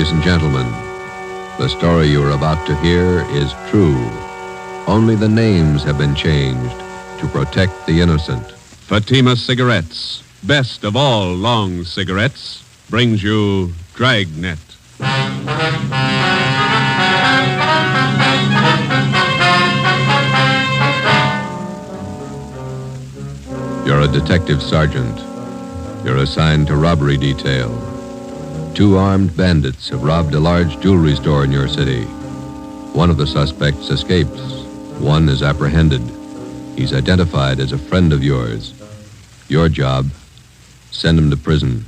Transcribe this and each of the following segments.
Ladies and gentlemen, the story you are about to hear is true. Only the names have been changed to protect the innocent. Fatima Cigarettes, best of all long cigarettes, brings you Dragnet. You're a detective sergeant. You're assigned to robbery detail. 2 armed bandits have robbed a large jewelry store in your city. One of the suspects escapes. One is apprehended. He's identified as a friend of yours. Your job, send him to prison.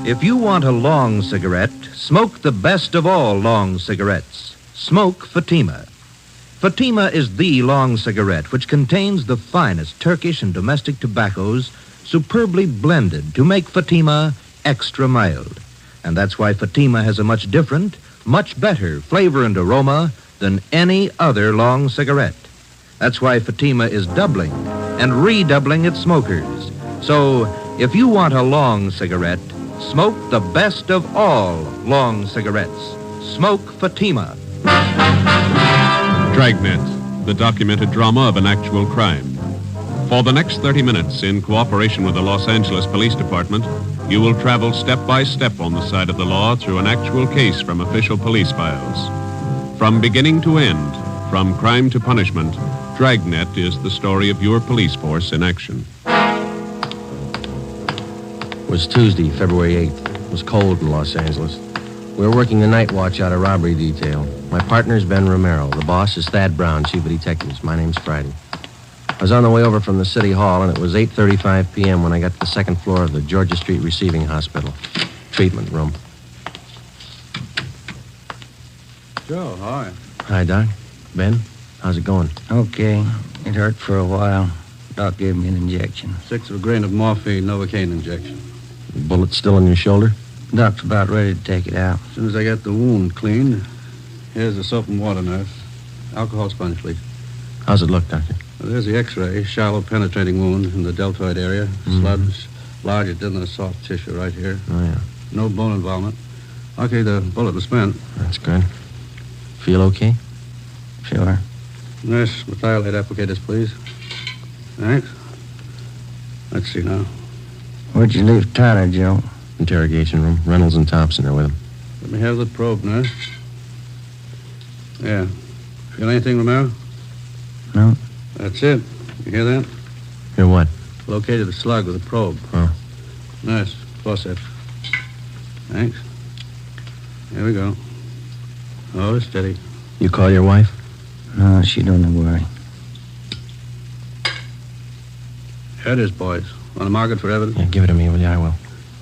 If you want a long cigarette, smoke the best of all long cigarettes. Smoke Fatima. Fatima is the long cigarette which contains the finest Turkish and domestic tobaccos superbly blended to make Fatima extra mild. And that's why Fatima has a much different, much better flavor and aroma than any other long cigarette. That's why Fatima is doubling and redoubling its smokers. So, if you want a long cigarette, smoke the best of all long cigarettes. Smoke Fatima. Dragnet, the documented drama of an actual crime. For the next 30 minutes, in cooperation with the Los Angeles Police Department, you will travel step by step on the side of the law through an actual case from official police files. From beginning to end, from crime to punishment, Dragnet is the story of your police force in action. It was Tuesday, February 8th. It was cold in Los Angeles. We were working the night watch out of robbery detail. My partner's Ben Romero. The boss is Thad Brown, chief of detectives. My name's Friday. I was on the way over from the city hall, and it was 8:35 p.m. when I got to the second floor of the Georgia Street Receiving Hospital. Treatment room. Joe, hi. Hi, Doc. Ben, how's it going? Okay. It hurt for a while. Doc gave me an injection. 1/6 of a grain of morphine, Novocaine injection. The bullet's still in your shoulder? Doc's about ready to take it out. As soon as I get the wound cleaned, here's the soap and water, nurse. Alcohol sponge, please. How's it look, Doctor? Well, there's the x-ray. Shallow penetrating wound in the deltoid area. Sludge, larger than the soft tissue right here. Oh, yeah. No bone involvement. Okay, the bullet was spent. That's good. Feel okay? Sure. Nurse, methylate applicators, please. Thanks. Let's see now. Where'd you leave Tyler, Joe? Interrogation room. Reynolds and Thompson are with him. Let me have the probe, nurse. Yeah. Feel anything, Romero? No. That's it. You hear that? Hear what? Located the slug with a probe. Oh. Nice. Forceps. Thanks. Here we go. Oh, steady. You call your wife? No, she don't worry. Here it is, boys. On the market for evidence? Yeah, give it to me, will you? I will.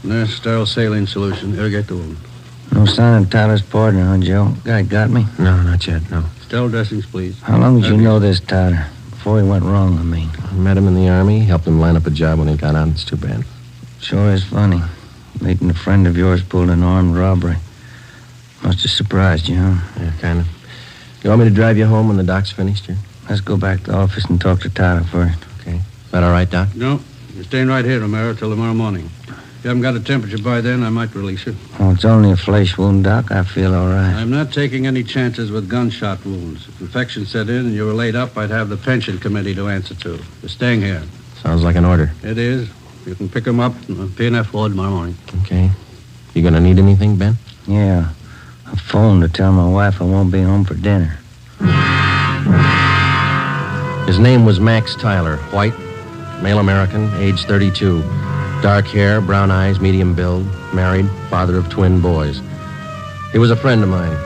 Nurse, sterile saline solution. Irrigate the wound. No sign of Tyler's partner, huh, Joe? Guy got me? No, not yet, no. Sterile dressings, please. How long did you know this Tyler? Before he went wrong, I mean. I met him in the Army, helped him line up a job when he got out. It's too bad. Sure is funny. Meeting a friend of yours pulled an armed robbery. Must have surprised you, huh? Yeah, kind of. You want me to drive you home when the doc's finished here? Let's go back to the office and talk to Tyler first. Okay. Is that all right, Doc? No. You're staying right here, Romero, till tomorrow morning. If you haven't got a temperature by then, I might release you. Oh, it's only a flesh wound, Doc. I feel all right. I'm not taking any chances with gunshot wounds. If infection set in and you were laid up, I'd have the pension committee to answer to. You're staying here. Sounds like an order. It is. You can pick them up in the P&F ward tomorrow morning. Okay. You gonna need anything, Ben? Yeah. I phoned to tell my wife I won't be home for dinner. His name was Max Tyler, white, male American, age 32. Dark hair, brown eyes, medium build, married, father of twin boys. He was a friend of mine.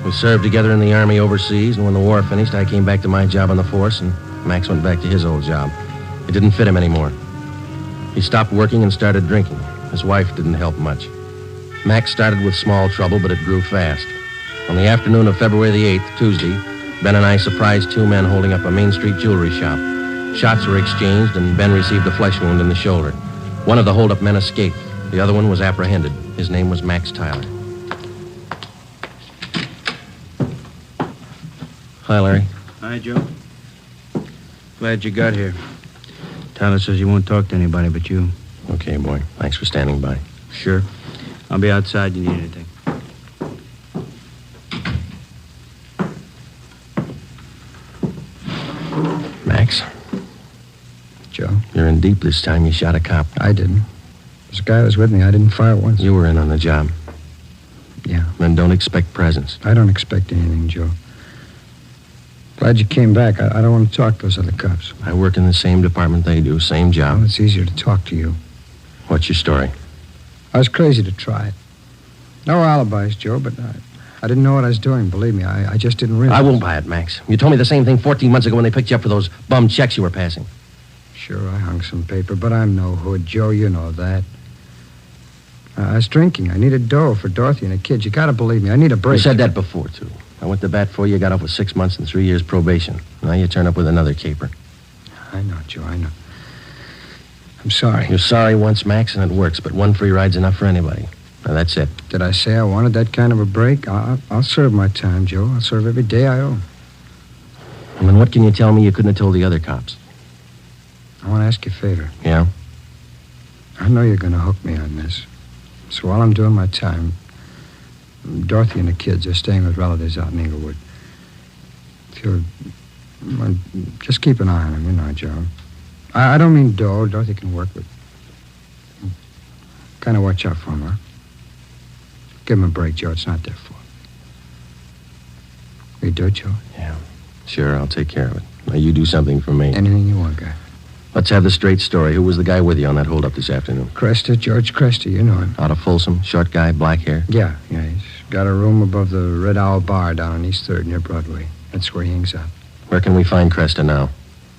We served together in the Army overseas, and when the war finished, I came back to my job on the force, and Max went back to his old job. It didn't fit him anymore. He stopped working and started drinking. His wife didn't help much. Max started with small trouble, but it grew fast. On the afternoon of February the 8th, Tuesday, Ben and I surprised 2 men holding up a Main Street jewelry shop. Shots were exchanged, and Ben received a flesh wound in the shoulder. One of the hold-up men escaped. The other one was apprehended. His name was Max Tyler. Hi, Larry. Hi, Joe. Glad you got here. Tyler says he won't talk to anybody but you. Okay, boy. Thanks for standing by. Sure. I'll be outside. You need anything? Max, Joe? you're in deep this time. You shot a cop. I didn't. This guy was with me. I didn't fire once. You were in on the job. Yeah. Then don't expect presents. I don't expect anything, Joe. Glad you came back. I don't want to talk to those other cops. I work in the same department they do, same job. Well, it's easier to talk to you. What's your story? I was crazy to try it. No alibis, Joe, but I didn't know what I was doing, believe me. I just didn't realize. I won't buy it, Max. You told me the same thing 14 months ago when they picked you up for those bum checks you were passing. Sure, I hung some paper, but I'm no hood, Joe. You know that. I was drinking. I needed dough for Dorothy and the kids. You gotta believe me. I need a break. You said that before, too. I went to bat for you, got off with 6 months and 3 years probation. Now you turn up with another caper. I know, Joe, I know. I'm sorry. You're sorry once, Max, and it works, but one free ride's enough for anybody. Now, that's it. Did I say I wanted that kind of a break? I'll serve my time, Joe. I'll serve every day I owe. And then what can you tell me you couldn't have told the other cops? I want to ask you a favor. Yeah? I know you're going to hook me on this. So while I'm doing my time, Dorothy and the kids are staying with relatives out in Inglewood. If you'll... well, just keep an eye on them, you know, Joe. I don't mean dough. Dorothy can work with... kind of watch out for them, huh? Give them a break, Joe. It's not their fault. Will you do it, Joe? Yeah. Sure, I'll take care of it. Now, you do something for me. Anything you want, guy. Let's have the straight story. Who was the guy with you on that holdup this afternoon? Cresta, George Cresta, you know him. Out of Folsom, short guy, black hair? Yeah, he's got a room above the Red Owl Bar down on East 3rd near Broadway. That's where he hangs out. Where can we find Cresta now?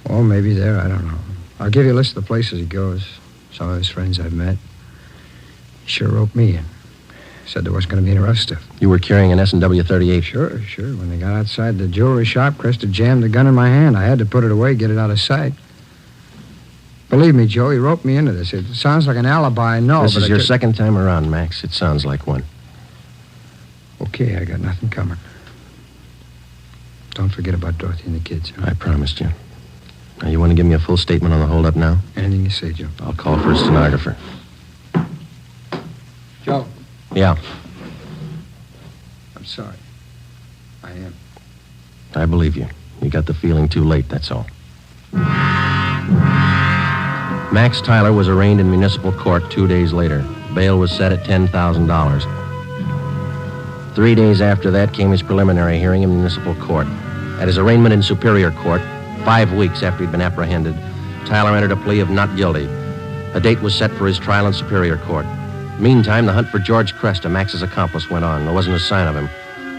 Oh, maybe there, I don't know. I'll give you a list of the places he goes. Some of his friends I've met. He sure roped me in. Said there wasn't going to be any rough stuff. You were carrying an S&W 38. Sure. When they got outside the jewelry shop, Cresta jammed the gun in my hand. I had to put it away, get it out of sight. Believe me, Joe, he roped me into this. It sounds like an alibi, I know, This but is your second time around, Max. It sounds like one. Okay, I got nothing coming. Don't forget about Dorothy and the kids. Huh? I promised you. Now, you want to give me a full statement on the holdup now? Anything you say, Joe. I'll call for a stenographer. Joe. Yeah, I'm sorry. I am. I believe you. You got the feeling too late, that's all. Max Tyler was arraigned in municipal court 2 days later. Bail was set at $10,000. 3 days after that came his preliminary hearing in municipal court. At his arraignment in Superior Court, 5 weeks after he'd been apprehended, Tyler entered a plea of not guilty. A date was set for his trial in Superior Court. Meantime, the hunt for George Cresta, Max's accomplice, went on. There wasn't a sign of him.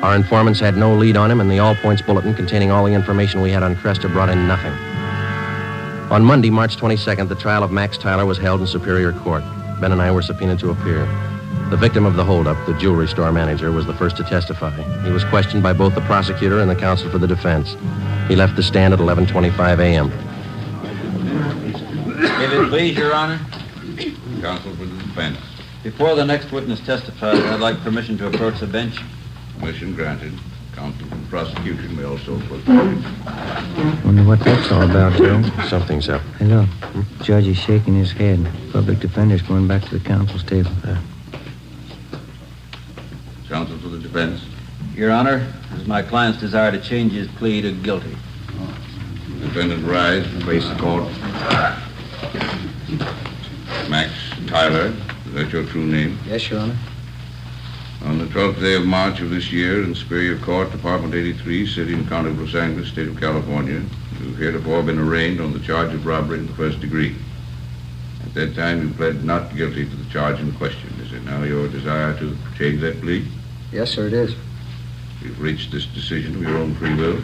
Our informants had no lead on him, and the all-points bulletin containing all the information we had on Cresta brought in nothing. On Monday, March 22nd, the trial of Max Tyler was held in Superior Court. Ben and I were subpoenaed to appear. The victim of the holdup, the jewelry store manager, was the first to testify. He was questioned by both the prosecutor and the counsel for the defense. He left the stand at 11:25 a.m. If it please, Your Honor, Counsel for the defense. before the next witness testifies, I'd like permission to approach the bench. Permission granted. Counsel for the prosecution may also approach. Wonder what that's all about, Joe. Something's up. Hey, look. Judge is shaking his head. Public defender's going back to the counsel's table. Counsel for the defense. Your Honor, it is my client's desire to change his plea to guilty. Defendant rise and face the court. Max Tyler, is that your true name? Yes, Your Honor. On the 12th day of March of this year, in Superior Court, Department 83, City and County of Los Angeles, State of California, you've heretofore been arraigned on the charge of robbery in the first degree. At that time, you pled not guilty to the charge in question. Is it now your desire to change that plea? Yes, sir, it is. You've reached this decision of your own free will.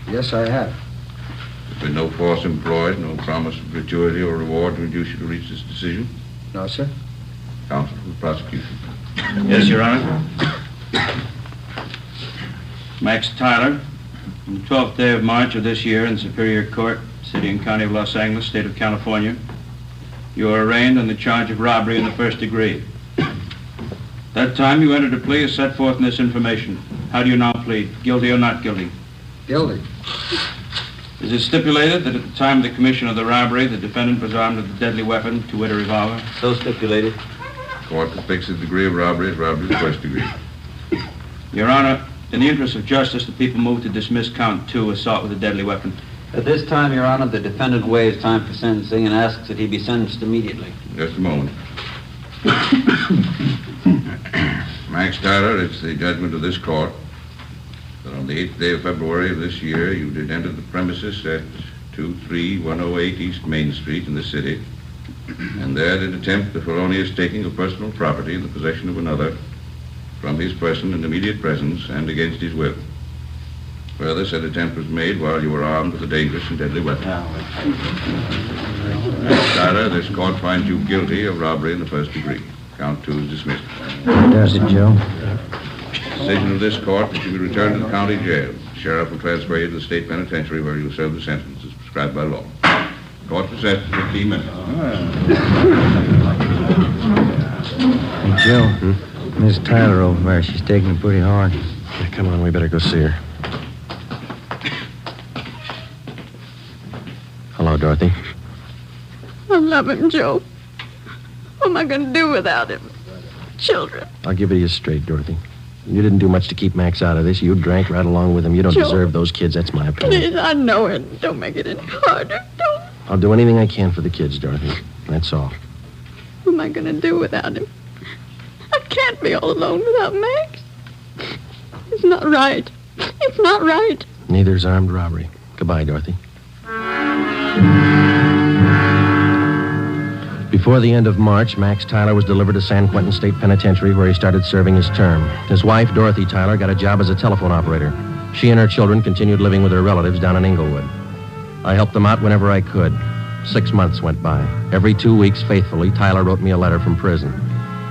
Yes, I have. There's been no force employed, no promise of gratuity or reward to induce you to reach this decision. No, sir. Counsel for the prosecution. Yes, Your Honor. Max Tyler, on the 12th day of March of this year in Superior Court, City and County of Los Angeles, State of California, you are arraigned on the charge of robbery in the first degree. That time you entered a plea as set forth in this information. How do you now plead? Guilty or not guilty? Guilty. Is it stipulated that at the time of the commission of the robbery, the defendant was armed with a deadly weapon, to wit, a revolver? So stipulated. court to fix the degree of robbery as robbery of the first degree. Your Honor, in the interest of justice, the people move to dismiss count 2, assault with a deadly weapon. At this time, Your Honor, the defendant waives time for sentencing and asks that he be sentenced immediately. Just a moment. Max Tyler, it's the judgment of this court that on the 8th day of February of this year, you did enter the premises at 23108 East Main Street in the city, and there did attempt the felonious taking of personal property in the possession of another from his person in immediate presence and against his will. Further, said attempt was made while you were armed with a dangerous and deadly weapon. Mr. Tyler, this court finds you guilty of robbery in the first degree. Count 2 is dismissed. Does it, Joe? Decision of this court that you be returned to the county jail. The sheriff will transfer you to the state penitentiary where you will serve the sentence as prescribed by law. Court recessed for 15 minutes. Hey, Joe. Miss Tyler over there, she's taking it pretty hard. Yeah, come on, we better go see her. Hello, Dorothy. I love him, Joe. What am I going to do without him? Children. I'll give it to you straight, Dorothy. You didn't do much to keep Max out of this. You drank right along with him. You don't Joe. deserve those kids. That's my opinion. Please, I know it. Don't make it any harder. Don't. I'll do anything I can for the kids, Dorothy. That's all. What am I going to do without him? I can't be all alone without Max. It's not right. It's not right. Neither's armed robbery. Goodbye, Dorothy. Before the end of March, Max Tyler was delivered to San Quentin State Penitentiary, where he started serving his term. His wife, Dorothy Tyler, got a job as a telephone operator. She and her children continued living with her relatives down in Inglewood. I helped them out whenever I could. 6 months went by. Every 2 weeks, faithfully, Tyler wrote me a letter from prison.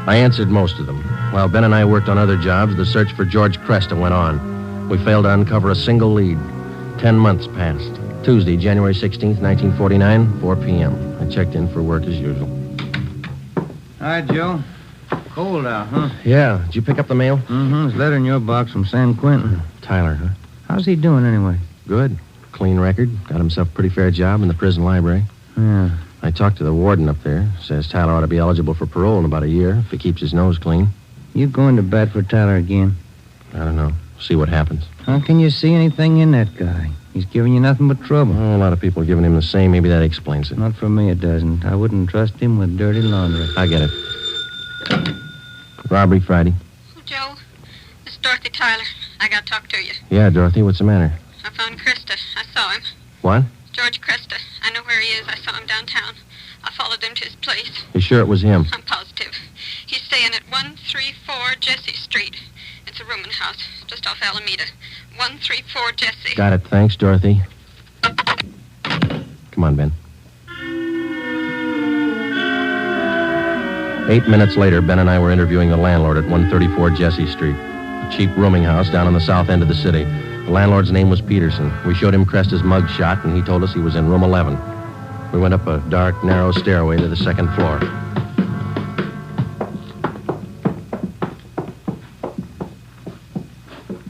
I answered most of them. While Ben and I worked on other jobs, the search for George Cresta went on. We failed to uncover a single lead. 10 months passed. Tuesday, January 16th, 1949, 4 p.m. I checked in for work as usual. Hi, Joe. Cold out, huh? Yeah. Did you pick up the mail? Mm-hmm. There's a letter in your box from San Quentin. Tyler, huh? How's he doing, anyway? Good. Clean record. Got himself a pretty fair job in the prison library. Yeah. I talked to the warden up there. Says Tyler ought to be eligible for parole in about a year if he keeps his nose clean. You going to bat for Tyler again? I don't know. See what happens. How can you see anything in that guy? He's giving you nothing but trouble. Oh, a lot of people are giving him the same. Maybe that explains it. Not for me, it doesn't. I wouldn't trust him with dirty laundry. I get it. Robbery Friday. Joe, this is Dorothy Tyler. I got to talk to you. Yeah, Dorothy, what's the matter? I found Cresta. I saw him. What? George Cresta. I know where he is. I saw him downtown. I followed him to his place. You sure it was him? I'm positive. He's staying at 134 Jesse Street. It's a rooming house just off Alameda. 134 Jesse. Got it. Thanks, Dorothy. Come on, Ben. 8 minutes later, Ben and I were interviewing the landlord at 134 Jesse Street, a cheap rooming house down on the south end of the city. The landlord's name was Peterson. We showed him Cresta's mug shot, and he told us he was in room 11. We went up a dark, narrow stairway to the second floor.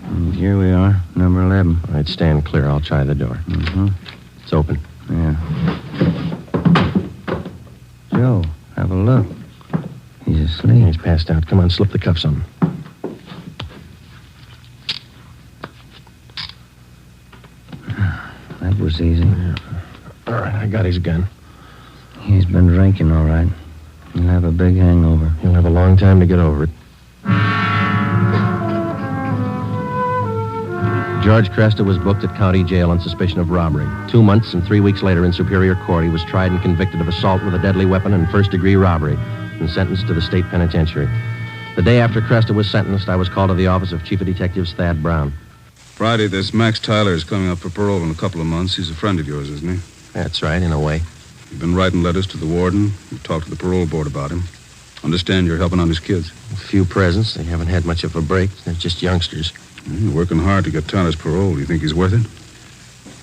And here we are, number 11. All right, stand clear. I'll try the door. Mm-hmm. It's open. Yeah. Joe, have a look. He's asleep. He's passed out. Come on, slip the cuffs on him. That was easy. Yeah. All right, I got his gun. He's been drinking, all right. He'll have a big hangover. He'll have a long time to get over it. George Cresta was booked at county jail on suspicion of robbery. 2 months and 3 weeks later in Superior Court, he was tried and convicted of assault with a deadly weapon and first-degree robbery and sentenced to the state penitentiary. The day after Cresta was sentenced, I was called to the office of Chief of Detectives Thad Brown. Friday, this Max Tyler is coming up for parole in a couple of months. He's a friend of yours, isn't he? That's right, in a way. You've been writing letters to the warden. You've talked to the parole board about him. Understand you're helping on his kids. A few presents. They haven't had much of a break. They're just youngsters. You're working hard to get Tyler's parole. Do you think he's worth it?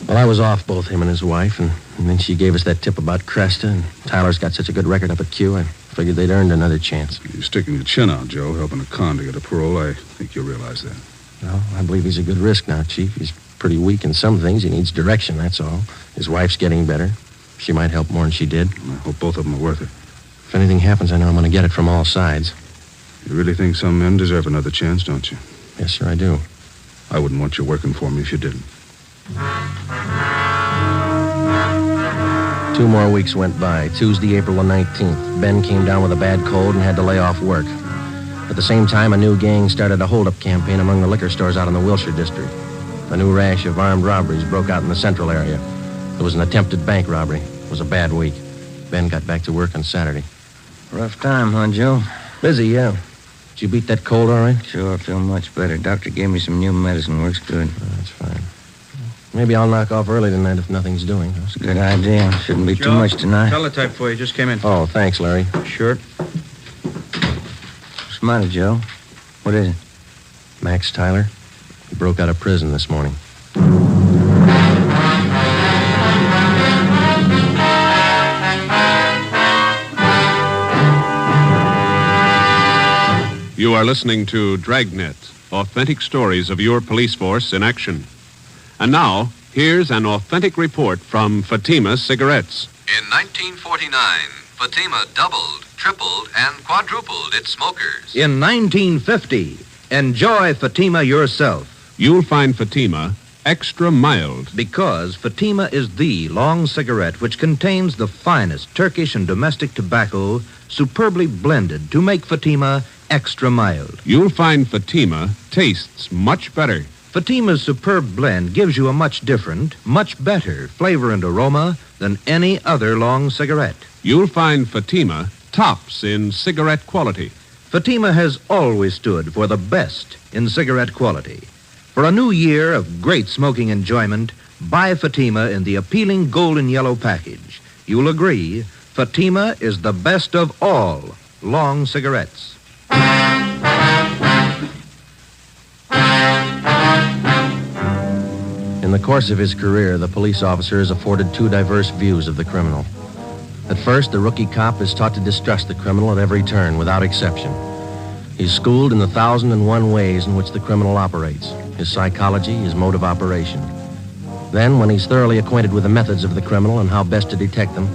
Well, I was off both him and his wife, and then she gave us that tip about Cresta, and Tyler's got such a good record up at Q, I figured they'd earned another chance. You're sticking your chin out, Joe, helping a con to get a parole. I think you'll realize that. Well, I believe he's a good risk now, Chief. He's pretty weak in some things. He needs direction, that's all. His wife's getting better. She might help more than she did. I hope both of them are worth it. anything happens, I know I'm going to get it from all sides. You really think some men deserve another chance, don't you? Yes, sir, I do. I wouldn't want you working for me if you didn't. 2 more weeks went by. Tuesday, April the 19th. Ben came down with a bad cold and had to lay off work. At the same time, a new gang started a hold-up campaign among the liquor stores out in the Wilshire district. A new rash of armed robberies broke out in the central area. There was an attempted bank robbery. It was a bad week. Ben got back to work on Saturday. Rough time, huh, Joe? Busy, yeah. Did you beat that cold all right? Sure, I feel much better. Doctor gave me some new medicine. Works good. That's fine. Maybe I'll knock off early tonight if nothing's doing. That's a good idea. Shouldn't be too much tonight. Teletype for you. Just came in. Oh, thanks, Larry. Sure. What's the matter, Joe? What is it? Max Tyler. He broke out of prison this morning. You are listening to Dragnet, authentic stories of your police force in action. And now, here's an authentic report from Fatima Cigarettes. In 1949, Fatima doubled, tripled, and quadrupled its smokers. In 1950, enjoy Fatima yourself. You'll find Fatima extra mild. Because Fatima is the long cigarette which contains the finest Turkish and domestic tobacco superbly blended to make Fatima extra mild. You'll find Fatima tastes much better. Fatima's superb blend gives you a much different, much better flavor and aroma than any other long cigarette. You'll find Fatima tops in cigarette quality. Fatima has always stood for the best in cigarette quality. For a new year of great smoking enjoyment, buy Fatima in the appealing golden yellow package. You'll agree, Fatima is the best of all long cigarettes. In the course of his career, the police officer is afforded 2 diverse views of the criminal. At first, the rookie cop is taught to distrust the criminal at every turn, without exception. He's schooled in the 1,001 ways in which the criminal operates, his psychology, his mode of operation. Then, when he's thoroughly acquainted with the methods of the criminal and how best to detect them,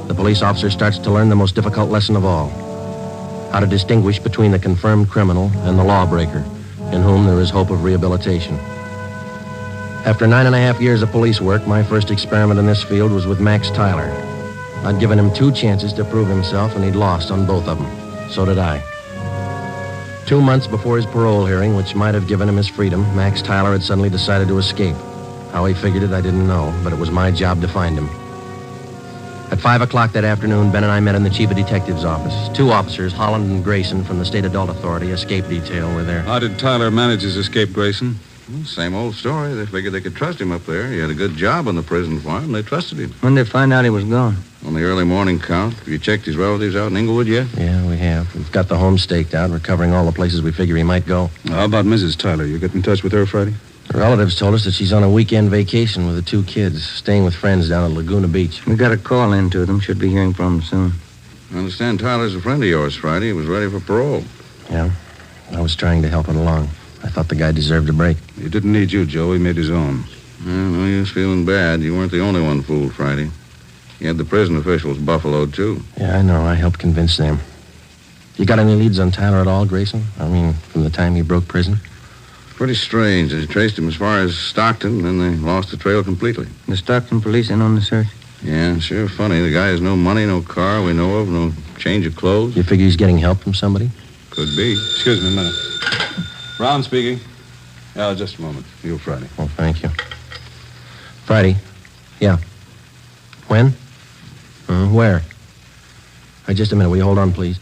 the police officer starts to learn the most difficult lesson of all: how to distinguish between the confirmed criminal and the lawbreaker, in whom there is hope of rehabilitation. After 9.5 years of police work, my first experiment in this field was with Max Tyler. I'd given him 2 chances to prove himself, and he'd lost on both of them. So did I. 2 months before his parole hearing, which might have given him his freedom, Max Tyler had suddenly decided to escape. How he figured it, I didn't know, but it was my job to find him. At 5 o'clock that afternoon, Ben and I met in the chief of detective's office. 2 officers, Holland and Grayson, from the State Adult Authority escape detail, were there. How did Tyler manage his escape, Grayson? Well, same old story. They figured they could trust him up there. He had a good job on the prison farm. They trusted him. When did they find out he was gone? On the early morning count. Have you checked his relatives out in Inglewood yet? Yeah, we have. We've got the home staked out. We're covering all the places we figure he might go. How about Mrs. Tyler? You get in touch with her Friday? Her relatives told us that she's on a weekend vacation with the 2 kids, staying with friends down at Laguna Beach. We got a call in to them. Should be hearing from them soon. I understand Tyler's a friend of yours, Friday. He was ready for parole. Yeah, I was trying to help it along. I thought the guy deserved a break. He didn't need you, Joe. He made his own. I know he was feeling bad. You weren't the only one fooled, Friday. You had the prison officials buffaloed, too. Yeah, I know. I helped convince them. You got any leads on Tyler at all, Grayson? I mean, from the time he broke prison? Pretty strange. They traced him as far as Stockton, and then they lost the trail completely. The Stockton police in on the search? Yeah, sure funny. The guy has no money, no car we know of, no change of clothes. You figure he's getting help from somebody? Could be. Excuse me a minute. Brown speaking. Yeah, just a moment. You, Friday. Oh, thank you. Friday? Yeah. When? Where? Just a minute. Will you hold on, please?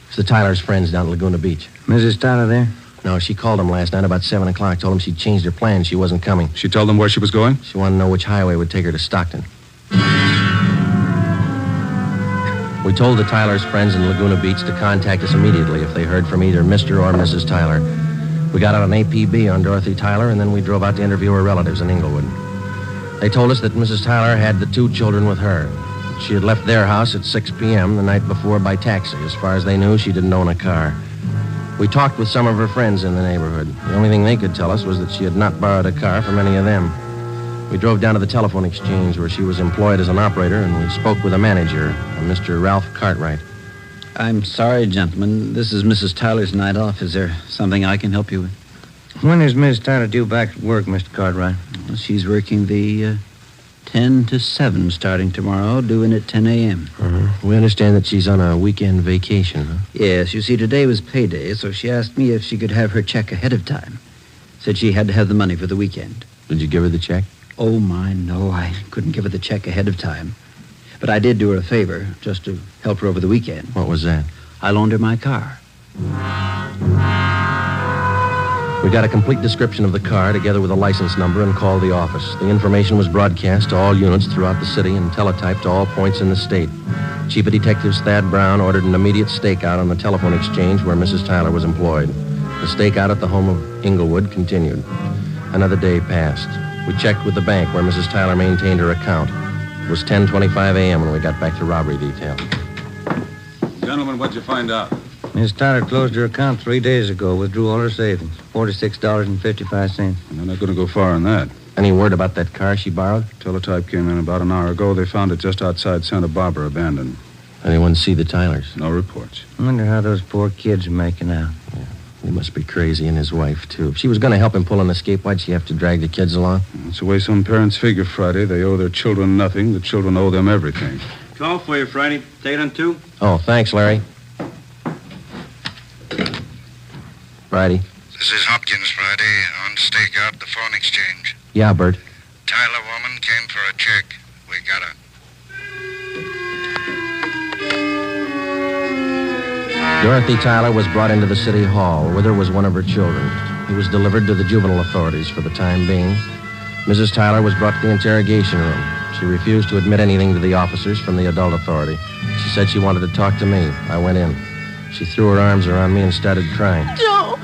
It's the Tyler's friends down at Laguna Beach. Mrs. Tyler there? No, she called him last night about 7 o'clock. Told him she'd changed her plans. She wasn't coming. She told them where she was going? She wanted to know which highway would take her to Stockton. We told the Tyler's friends in Laguna Beach to contact us immediately if they heard from either Mr. or Mrs. Tyler. We got out an APB on Dorothy Tyler, and then we drove out to interview her relatives in Inglewood. They told us that Mrs. Tyler had the 2 children with her. She had left their house at 6 p.m. the night before by taxi. As far as they knew, she didn't own a car. We talked with some of her friends in the neighborhood. The only thing they could tell us was that she had not borrowed a car from any of them. We drove down to the telephone exchange where she was employed as an operator, and we spoke with a manager, a Mr. Ralph Cartwright. I'm sorry, gentlemen. This is Mrs. Tyler's night off. Is there something I can help you with? When is Miss Tyler due back at work, Mr. Cartwright? Well, she's working the 10 to 7 starting tomorrow, due in at 10 a.m. We understand that she's on a weekend vacation, huh? Yes, you see, today was payday, so she asked me if she could have her check ahead of time. Said she had to have the money for the weekend. Did you give her the check? Oh, my, no. I couldn't give her the check ahead of time. But I did do her a favor, just to help her over the weekend. What was that? I loaned her my car. We got a complete description of the car together with a license number and called the office. The information was broadcast to all units throughout the city and teletyped to all points in the state. Chief of Detectives Thad Brown ordered an immediate stakeout on the telephone exchange where Mrs. Tyler was employed. The stakeout at the home of Inglewood continued. Another day passed. We checked with the bank where Mrs. Tyler maintained her account. It was 10:25 a.m. when we got back to robbery detail. Gentlemen, what'd you find out? Miss Tyler closed her account 3 days ago, withdrew all her savings, $46.55. They're not going to go far on that. Any word about that car she borrowed? Teletype came in about an hour ago. They found it just outside Santa Barbara, abandoned. Anyone see the Tylers? No reports. I wonder how those poor kids are making out. Yeah, he must be crazy, and his wife, too. If she was going to help him pull an escape, why'd she have to drag the kids along? That's the way some parents figure, Friday. They owe their children nothing. The children owe them everything. Call for you, Friday. Take it on 2. Oh, thanks, Larry. Friday. This is Hopkins, Friday, on stakeout at the phone exchange. Yeah, Bert. Tyler woman came for a check. We got her. Dorothy Tyler was brought into the city hall. With her was one of her children. He was delivered to the juvenile authorities for the time being. Mrs. Tyler was brought to the interrogation room. She refused to admit anything to the officers from the adult authority. She said she wanted to talk to me. I went in. She threw her arms around me and started crying. Joe,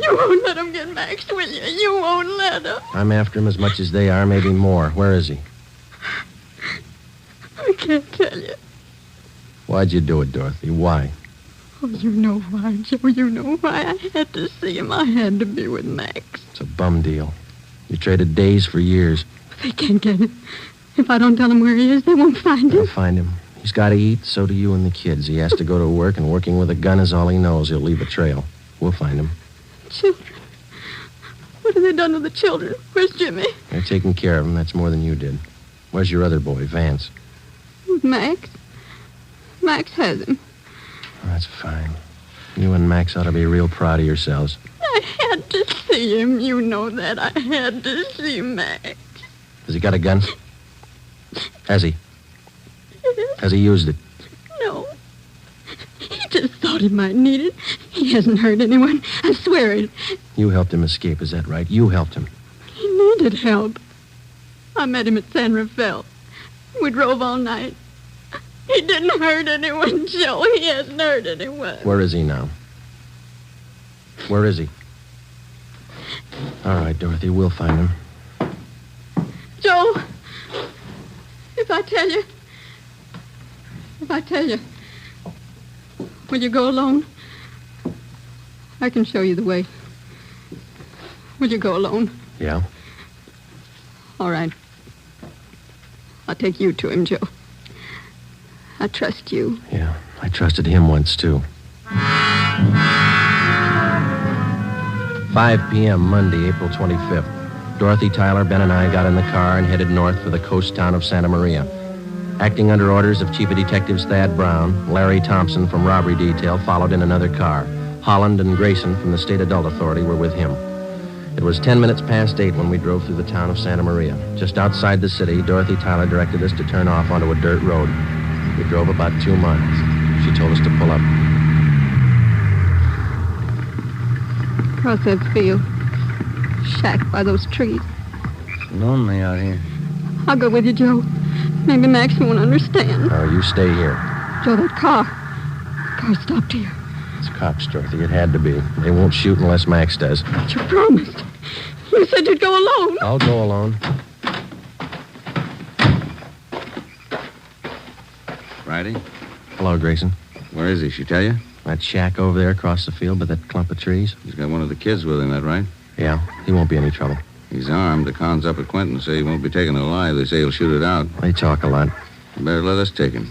you won't let him get Max, will you? You won't let him. I'm after him as much as they are, maybe more. Where is he? I can't tell you. Why'd you do it, Dorothy? Why? Oh, you know why, Joe. You know why. I had to see him. I had to be with Max. It's a bum deal. You traded days for years. They can't get him. If I don't tell them where he is, they won't find him. They'll find him. He's got to eat, so do you and the kids. He has to go to work, and working with a gun is all he knows. He'll leave a trail. We'll find him. Children? What have they done to the children? Where's Jimmy? They're taking care of him. That's more than you did. Where's your other boy, Vance? Max. Max has him. Oh, that's fine. You and Max ought to be real proud of yourselves. I had to see him. You know that. I had to see Max. Has he got a gun? Has he? Yes. Has he used it? No. He just thought he might need it. He hasn't hurt anyone. I swear it. You helped him escape, is that right? You helped him. He needed help. I met him at San Rafael. We drove all night. He didn't hurt anyone, Joe. He hasn't hurt anyone. Where is he now? Where is he? All right, Dorothy, we'll find him. Joe, if I tell you, will you go alone? I can show you the way. Will you go alone? Yeah. All right. I'll take you to him, Joe. I trust you. Yeah, I trusted him once, too. 5 p.m., Monday, April 25th. Dorothy, Tyler, Ben, and I got in the car and headed north for the coast town of Santa Maria. Acting under orders of Chief of Detectives Thad Brown, Larry Thompson from Robbery Detail followed in another car. Holland and Grayson from the State Adult Authority were with him. It was 10 minutes past 8 when we drove through the town of Santa Maria. Just outside the city, Dorothy Tyler directed us to turn off onto a dirt road. We drove about 2 miles. She told us to pull up. Across that field. Shack by those trees. Lonely out here. I'll go with you, Joe. Maybe Max won't understand. No, you stay here. Joe, that car stopped here. It's cops, Dorothy. It had to be. They won't shoot unless Max does. But you promised. You said you'd go alone. I'll go alone. Friday? Hello, Grayson. Where is he? She tell you? That shack over there across the field by that clump of trees. He's got one of the kids with him, that right? Yeah, he won't be any trouble. He's armed. The cons up at Quentin say he won't be taken alive. They say he'll shoot it out. They talk a lot. You better let us take him.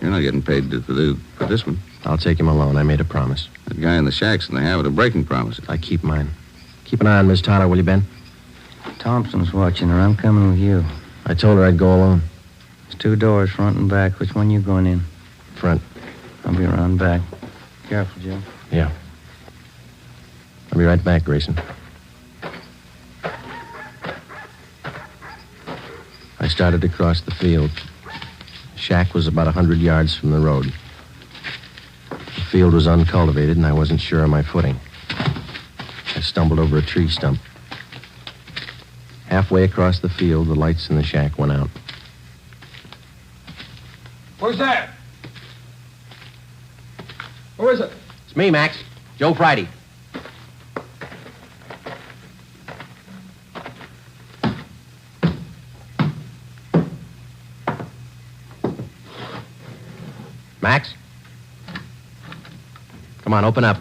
You're not getting paid for this one. I'll take him alone. I made a promise. That guy in the shack's in the habit of breaking promises. I keep mine. Keep an eye on Miss Tyler, will you, Ben? Thompson's watching her. I'm coming with you. I told her I'd go alone. There's 2 doors, front and back. Which one you going in? Front. I'll be around back. Careful, Jim. Yeah. I'll be right back, Grayson. I started to cross the field. The shack was about 100 yards from the road. The field was uncultivated, and I wasn't sure of my footing. I stumbled over a tree stump. Halfway across the field, the lights in the shack went out. Who's that? Who is it? It's me, Max. Joe Friday. Max? Come on, open up.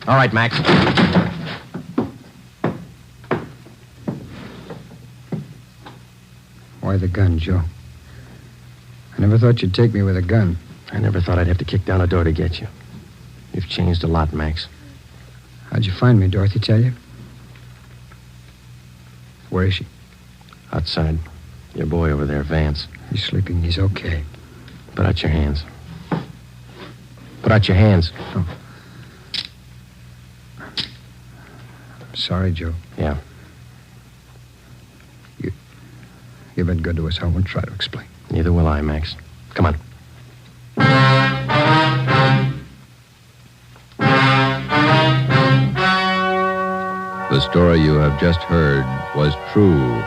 All right, Max. Why the gun, Joe? I never thought you'd take me with a gun. I never thought I'd have to kick down a door to get you. You've changed a lot, Max. How'd you find me, Dorothy tell you? Where is she? Outside. Your boy over there, Vance. He's sleeping. He's okay. Put out your hands. Put out your hands. Oh. I'm sorry, Joe. Yeah. You've been good to us. I won't try to explain. Neither will I, Max. Come on. The story you have just heard was true.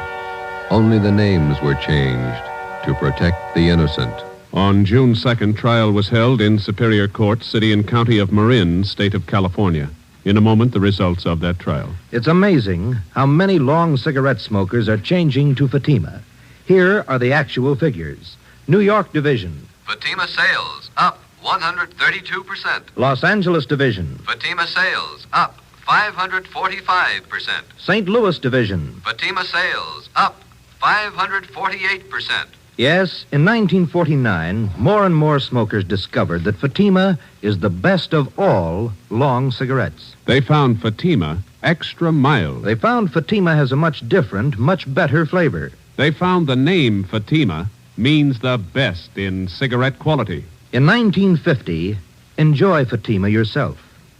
Only the names were changed to protect the innocent. On June 2nd, trial was held in Superior Court, City and County of Marin, State of California. In a moment, the results of that trial. It's amazing how many long cigarette smokers are changing to Fatima. Here are the actual figures. New York Division. Fatima sales up 132%. Los Angeles Division. Fatima sales up 545%. St. Louis Division. Fatima sales up 548%. Yes, in 1949, more and more smokers discovered that Fatima is the best of all long cigarettes. They found Fatima extra mild. They found Fatima has a much different, much better flavor. They found the name Fatima means the best in cigarette quality. In 1950, enjoy Fatima yourself.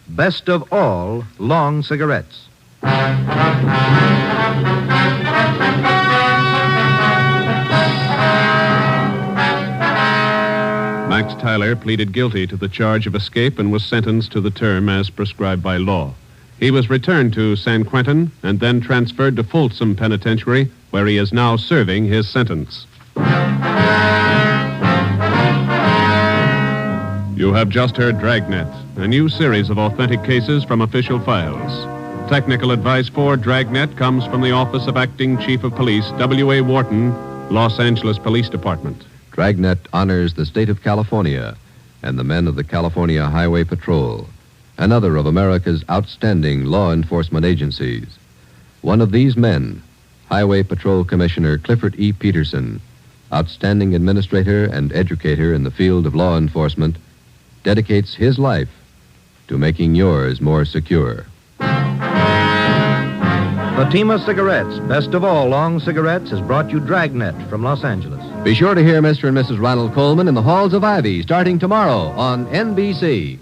Best of all long cigarettes. Max Tyler pleaded guilty to the charge of escape and was sentenced to the term as prescribed by law. He was returned to San Quentin and then transferred to Folsom Penitentiary, where he is now serving his sentence. You have just heard Dragnet, a new series of authentic cases from official files. Technical advice for Dragnet comes from the Office of Acting Chief of Police, W.A. Wharton, Los Angeles Police Department. Dragnet honors the state of California and the men of the California Highway Patrol, another of America's outstanding law enforcement agencies. One of these men, Highway Patrol Commissioner Clifford E. Peterson, outstanding administrator and educator in the field of law enforcement, dedicates his life to making yours more secure. Fatima Cigarettes, best of all long cigarettes, has brought you Dragnet from Los Angeles. Be sure to hear Mr. and Mrs. Ronald Coleman in the Halls of Ivy starting tomorrow on NBC.